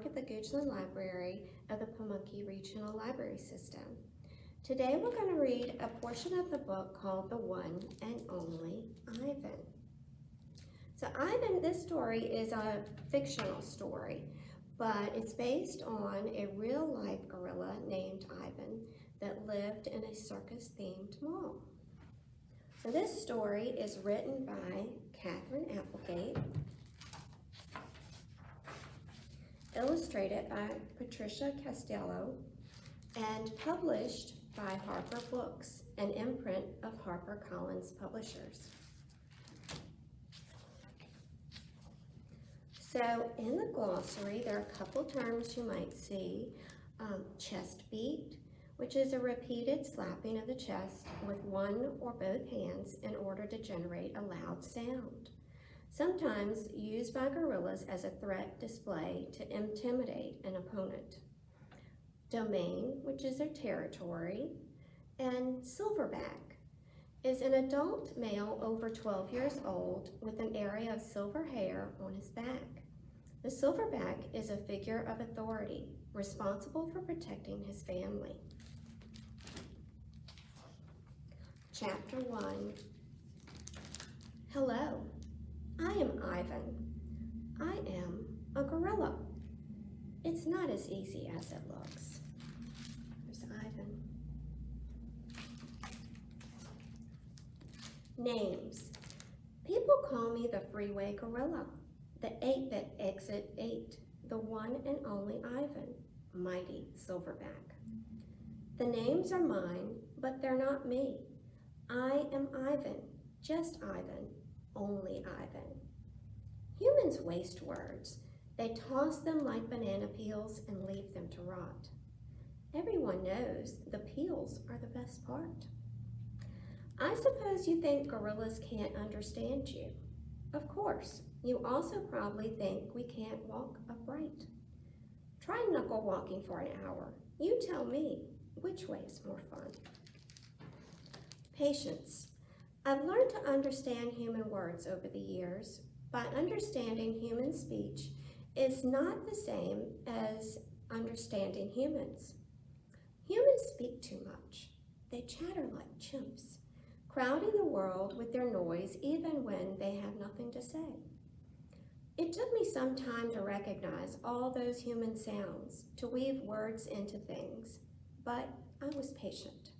work at the Goochland Library of the Pamunkey Regional Library System. Today we're going to read a portion of the book called The One and Only Ivan. So Ivan, this story is a fictional story, but it's based on a real-life gorilla named Ivan that lived in a circus-themed mall. So this story is written by Catherine Applegate, illustrated by Patricia Castello, and published by Harper Books, an imprint of HarperCollins Publishers. So in the glossary, there are a couple terms you might see. Chest beat, which is a repeated slapping of the chest with one or both hands in order to generate a loud sound. Sometimes used by gorillas as a threat display to intimidate an opponent. Domain, which is their territory, and silverback is an adult male over 12 years old with an area of silver hair on his back. The silverback is a figure of authority responsible for protecting his family. Chapter 1. Hello, I am Ivan. I am a gorilla. It's not as easy as it looks. There's Ivan. Names. People call me the Freeway gorilla, the 8-bit exit 8, the one and only Ivan, mighty silverback. The names are mine, but they're not me. I am Ivan, just Ivan, only Ivan. Humans waste words. They toss them like banana peels and leave them to rot. Everyone knows the peels are the best part. I suppose you think gorillas can't understand you. Of course, you also probably think we can't walk upright. Try knuckle walking for an hour. You tell me, which way is more fun? Patience. I've learned to understand human words over the years, but understanding human speech is not the same as understanding humans. Humans speak too much. They chatter like chimps, crowding the world with their noise even when they have nothing to say. It took me some time to recognize all those human sounds, to weave words into things, but I was patient.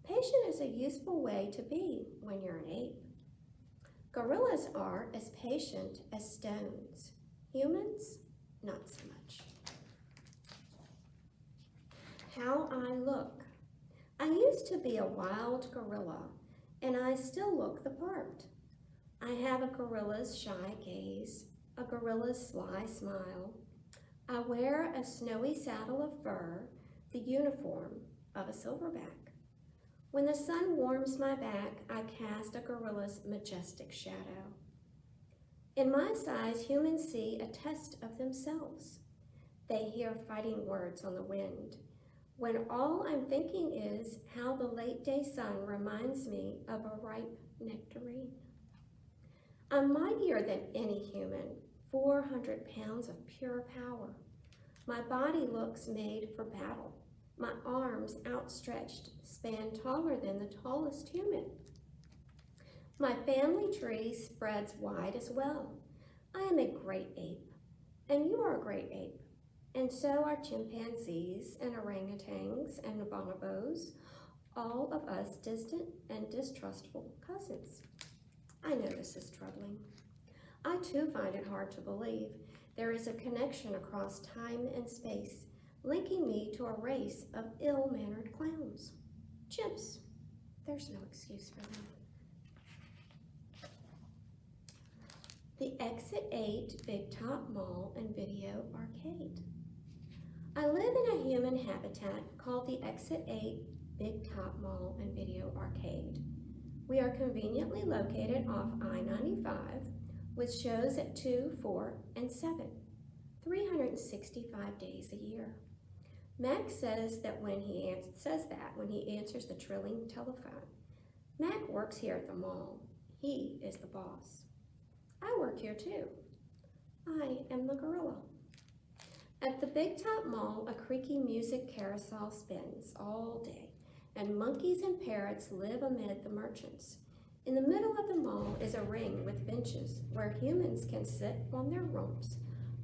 Patient is a useful way to be when you're an ape. Gorillas are as patient as stones. Humans, not so much. How I look. I used to be a wild gorilla, and I still look the part. I have a gorilla's shy gaze, a gorilla's sly smile. I wear a snowy saddle of fur, the uniform of a silverback. When the sun warms my back, I cast a gorilla's majestic shadow. In my size, humans see a test of themselves. They hear fighting words on the wind, when all I'm thinking is how the late day sun reminds me of a ripe nectarine. I'm mightier than any human, 400 pounds of pure power. My body looks made for battle. My arms, outstretched, span taller than the tallest human. My family tree spreads wide as well. I am a great ape, and you are a great ape, and so are chimpanzees and orangutans and bonobos, all of us distant and distrustful cousins. I know this is troubling. I too find it hard to believe there is a connection across time and space, linking me to a race of ill-mannered clowns. Chimps, there's no excuse for them. The Exit 8 Big Top Mall and Video Arcade. I live in a human habitat called the Exit 8 Big Top Mall and Video Arcade. We are conveniently located off I-95 with shows at 2, 4, and 7, 365 days a year. Mac says that when he answers the trilling telephone. Mac works here at the mall. He is the boss. I work here too. I am the gorilla. At the Big Top Mall, a creaky music carousel spins all day, and monkeys and parrots live amid the merchants. In the middle of the mall is a ring with benches where humans can sit on their rumps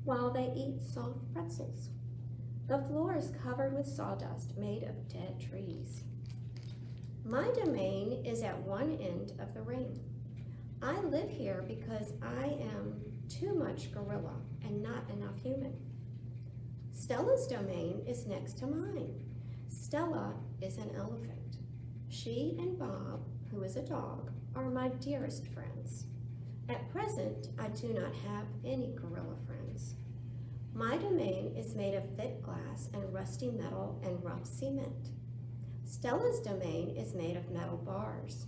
while they eat soft pretzels. The floor is covered with sawdust made of dead trees. My domain is at one end of the ring. I live here because I am too much gorilla and not enough human. Stella's domain is next to mine. Stella is an elephant. She and Bob, who is a dog, are my dearest friends. At present, I do not have any gorilla friends. My domain is made of thick glass and rusty metal and rough cement. Stella's domain is made of metal bars.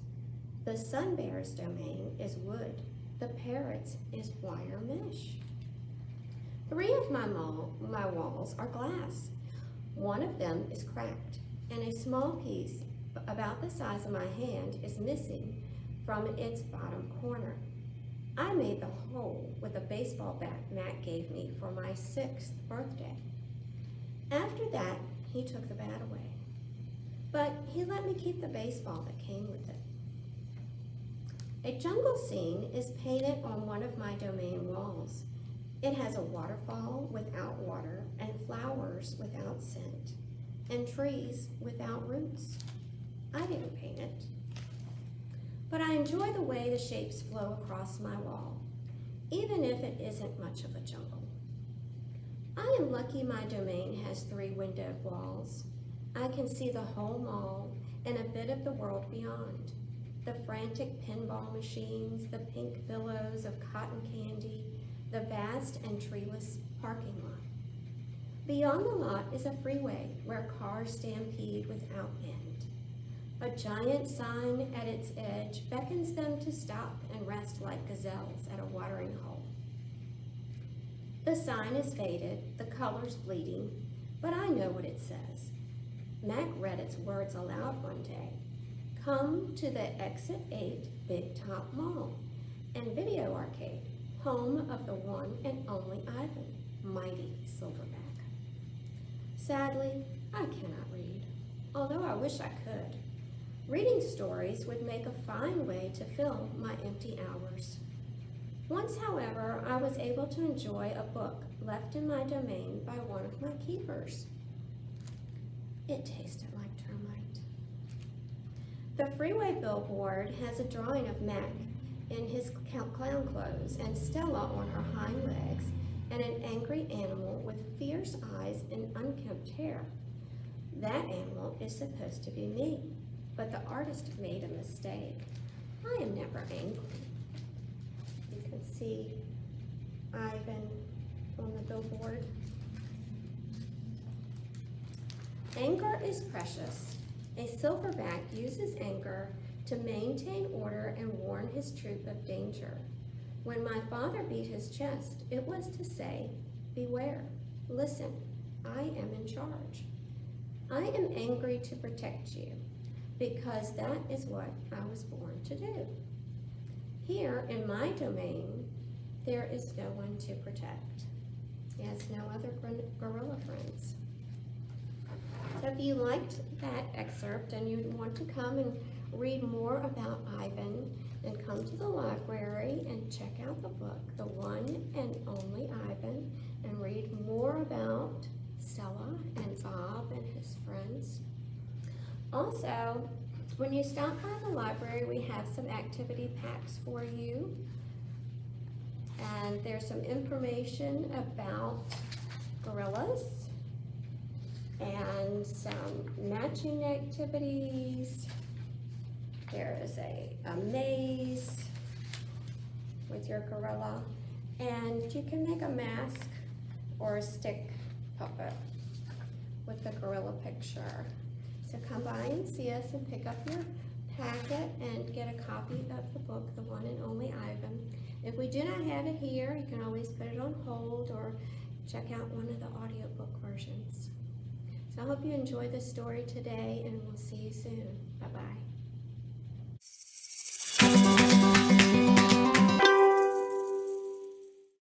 The sun bear's domain is wood. The parrot's is wire mesh. 3 of my walls are glass. One of them is cracked, and a small piece about the size of my hand is missing from its bottom corner. I made the hole with a baseball bat Matt gave me for my 6th birthday. After that, he took the bat away, but he let me keep the baseball that came with it. A jungle scene is painted on one of my domain walls. It has a waterfall without water and flowers without scent and trees without roots. I didn't paint it, but I enjoy the way the shapes flow across my wall, even if it isn't much of a jungle. I am lucky my domain has 3 windowed walls. I can see the whole mall and a bit of the world beyond. The frantic pinball machines, the pink billows of cotton candy, the vast and treeless parking lot. Beyond the lot is a freeway where cars stampede without end. A giant sign at its edge beckons them to stop and rest like gazelles at a watering hole. The sign is faded, the colors bleeding, but I know what it says. Mac read its words aloud one day. Come to the Exit 8 Big Top Mall and Video Arcade, home of the one and only Ivan, mighty Silverback. Sadly, I cannot read, although I wish I could. Reading stories would make a fine way to fill my empty hours. Once, however, I was able to enjoy a book left in my domain by one of my keepers. It tasted like termite. The Freeway billboard has a drawing of Mac in his clown clothes and Stella on her hind legs and an angry animal with fierce eyes and unkempt hair. That animal is supposed to be me, but the artist made a mistake. I am never angry. You can see Ivan on the billboard. Anger is precious. A silverback uses anger to maintain order and warn his troop of danger. When my father beat his chest, it was to say, beware, listen, I am in charge. I am angry to protect you, because that is what I was born to do. Here in my domain, there is no one to protect. He has no other gorilla friends. So if you liked that excerpt and you want to come and read more about Ivan, then come to the library and check out the book, The One and Only Ivan, and read more about Stella and Bob and his friends. Also, when you stop by the library, we have some activity packs for you. And there's some information about gorillas and some matching activities. There is a maze with your gorilla, and you can make a mask or a stick puppet with the gorilla picture. So come by and see us and pick up your packet and get a copy of the book, The One and Only Ivan. If we do not have it here, you can always put it on hold or check out one of the audiobook versions. So I hope you enjoyed the story today, and we'll see you soon. Bye-bye.